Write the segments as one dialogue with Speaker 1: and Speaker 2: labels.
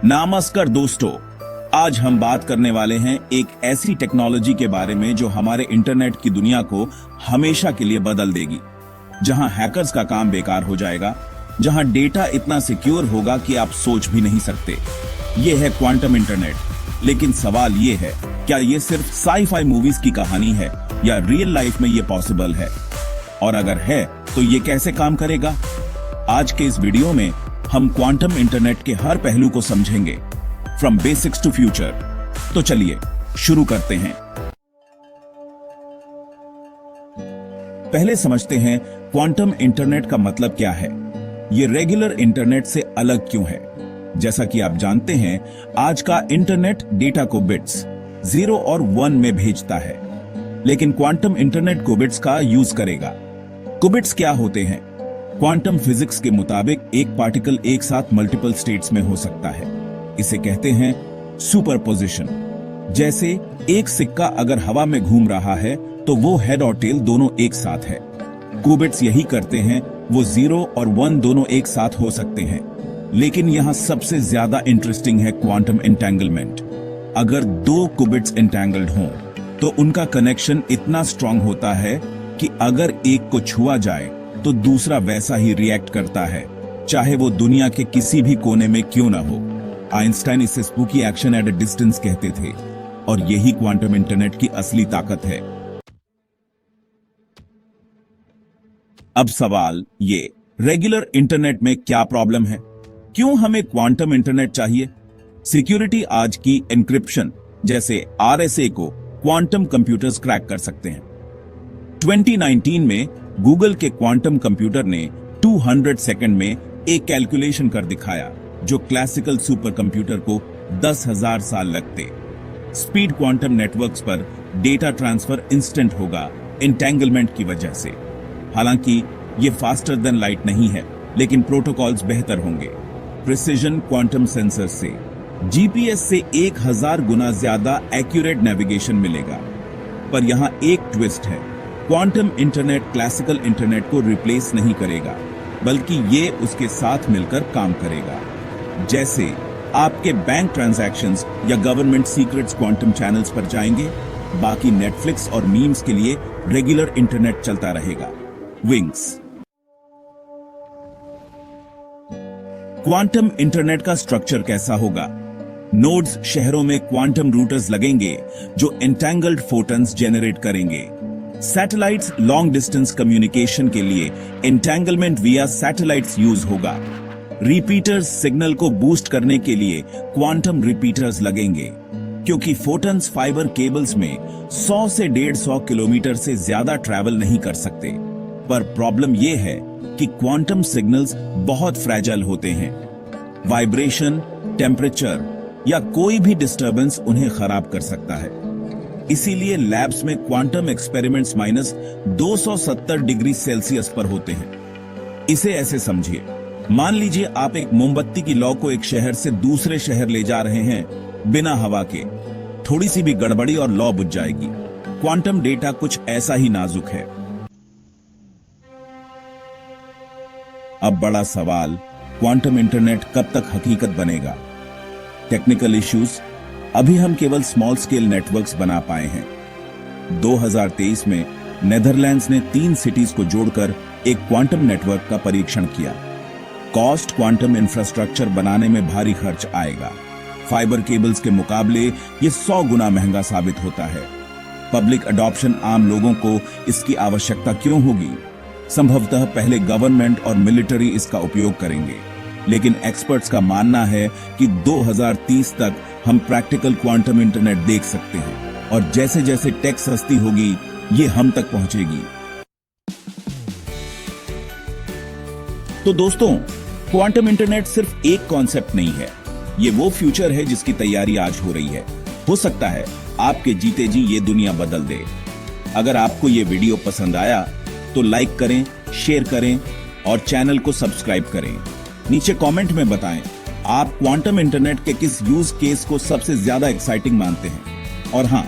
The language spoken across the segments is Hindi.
Speaker 1: नमस्कार दोस्तों, आज हम बात करने वाले हैं एक ऐसी टेक्नोलॉजी के बारे में जो हमारे इंटरनेट की दुनिया को हमेशा के लिए बदल देगी। जहां हैकर्स का काम बेकार हो जाएगा, जहां डेटा इतना सिक्योर होगा कि आप सोच भी नहीं सकते। ये है क्वांटम इंटरनेट। लेकिन सवाल ये है, क्या ये सिर्फ साई-फाई मूवीज की कहानी है या रियल लाइफ में ये पॉसिबल है? और अगर है तो ये कैसे काम करेगा? आज के इस वीडियो में हम क्वांटम इंटरनेट के हर पहलू को समझेंगे, फ्रॉम बेसिक्स टू फ्यूचर। तो चलिए शुरू करते हैं। पहले समझते हैं क्वांटम इंटरनेट का मतलब क्या है। ये रेगुलर इंटरनेट से अलग क्यों है? जैसा कि आप जानते हैं, आज का इंटरनेट डेटा को बिट्स 0 और 1 में भेजता है, लेकिन क्वांटम इंटरनेट कुबिट्स का यूज करेगा। कुबिट्स क्या होते हैं? क्वांटम फिजिक्स के मुताबिक एक पार्टिकल एक साथ मल्टीपल स्टेट्स में हो सकता है। इसे कहते हैं सुपरपोजिशन। जैसे एक सिक्का अगर हवा में घूम रहा है तो वो हेड और टेल दोनों एक साथ है। कुबिट्स यही करते हैं, वो 0 और 1 दोनों एक साथ हो सकते हैं। लेकिन यहां सबसे ज्यादा इंटरेस्टिंग है क्वांटम एंटेंगलमेंट। अगर 2 कुबिट्स एंटेंगल्ड हों तो उनका कनेक्शन इतना स्ट्रांग होता है कि अगर एक को छुआ जाए तो दूसरा वैसा ही रिएक्ट करता है, चाहे वो दुनिया के किसी भी कोने में क्यों ना हो। आइंस्टाइन इसे spooky action at a distance कहते थे, और यही क्वांटम इंटरनेट की असली ताकत है। अब सवाल ये, रेगुलर इंटरनेट में क्या प्रॉब्लम है? क्यों हमें क्वांटम इंटरनेट चाहिए? सिक्योरिटी आज की एन्क्रिप्शन जैसे RSA को क्वांटम कंप्यूटर्स क्रैक कर सकते हैं। 2019 में गूगल के क्वांटम कंप्यूटर ने 200 सेकंड में एक कैलकुलेशन कर दिखाया, जो क्लासिकल सुपर कंप्यूटर को 10,000 साल लगते। स्पीड क्वांटम नेटवर्क्स पर डेटा ट्रांसफर इंस्टेंट होगा एंटेंगलमेंट की वजह से। हालांकि ये फास्टर देन लाइट नहीं है, लेकिन प्रोटोकॉल्स बेहतर होंगे। प्रिसिजन क्वांटम सेंसर से GPS से 1000 गुना ज्यादा एक्यूरेट नेविगेशन मिलेगा। पर यहां एक ट्विस्ट है, क्वांटम इंटरनेट क्लासिकल इंटरनेट को रिप्लेस नहीं करेगा, बल्कि ये उसके साथ मिलकर काम करेगा। जैसे आपके बैंक ट्रांजैक्शंस या गवर्नमेंट सीक्रेट्स क्वांटम चैनल्स पर जाएंगे, बाकी नेटफ्लिक्स और मीम्स के लिए रेगुलर इंटरनेट चलता रहेगा। विंग्स। क्वांटम इंटरनेट का स्ट्रक्चर कैसा होगा? नोड्स शहरों में क्वांटम रूटर्स लगेंगे जो एंटेंगल्ड फोटॉन्स जेनरेट करेंगे। सैटेलाइट्स लॉन्ग डिस्टेंस कम्युनिकेशन के लिए एंटेंगलमेंट विया सैटेलाइट्स यूज होगा। रिपीटर्स सिग्नल को बूस्ट करने के लिए क्वांटम रिपीटर्स लगेंगे, क्योंकि फोटॉन्स फाइबर केबल्स में 100 से 150 किलोमीटर से ज्यादा ट्रैवल नहीं कर सकते। पर प्रॉब्लम यह है कि क्वांटम सिग्नल्स बहुत फ्रैजाइल होते हैं। वाइब्रेशन, टेम्परेचर या कोई भी डिस्टर्बेंस उन्हें खराब कर सकता है। इसीलिए लैब्स में क्वांटम एक्सपेरिमेंट्स -270 डिग्री सेल्सियस पर होते हैं। इसे ऐसे समझिए, मान लीजिए आप एक मोमबत्ती की लौ को एक शहर से दूसरे शहर ले जा रहे हैं बिना हवा के। थोड़ी सी भी गड़बड़ी और लौ बुझ जाएगी। क्वांटम डेटा कुछ ऐसा ही नाजुक है। अब बड़ा सवाल, क्वांटम इंटरनेट कब तक हकीकत बनेगा? टेक्निकल इश्यूज, अभी हम केवल स्मॉल स्केल नेटवर्क्स बना पाए हैं। 2023 में नेदरलैंड्स ने 3 सिटीज को जोड़कर एक क्वांटम नेटवर्क का परीक्षण किया। कॉस्ट क्वांटम इंफ्रास्ट्रक्चर बनाने में भारी खर्च आएगा। फाइबर केबल्स के मुकाबले ये 100 गुना महंगा साबित होता है। पब्लिक अडॉप्शन, आम लोगों को इसकी आवश्यकता क्यों होगी? संभवतः पहले गवर्नमेंट और मिलिट्री इसका उपयोग करेंगे, लेकिन एक्सपर्ट्स का मानना है कि 2030 तक हम प्रैक्टिकल क्वांटम इंटरनेट देख सकते हैं, और जैसे जैसे टेक सस्ती होगी ये हम तक पहुंचेगी। तो दोस्तों, क्वांटम इंटरनेट सिर्फ एक कॉन्सेप्ट नहीं है, ये वो फ्यूचर है जिसकी तैयारी आज हो रही है। हो सकता है आपके जीते जी ये दुनिया बदल दे। अगर आपको ये वीडियो पसंद आया तो लाइक करें, शेयर करें और चैनल को सब्सक्राइब करें। नीचे कमेंट में बताएं आप क्वांटम इंटरनेट के किस यूज केस को सबसे ज्यादा एक्साइटिंग मानते हैं। और हां,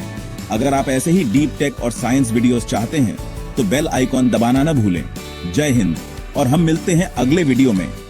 Speaker 1: अगर आप ऐसे ही डीप टेक और साइंस वीडियोस चाहते हैं तो बेल आइकॉन दबाना ना भूलें। जय हिंद, और हम मिलते हैं अगले वीडियो में।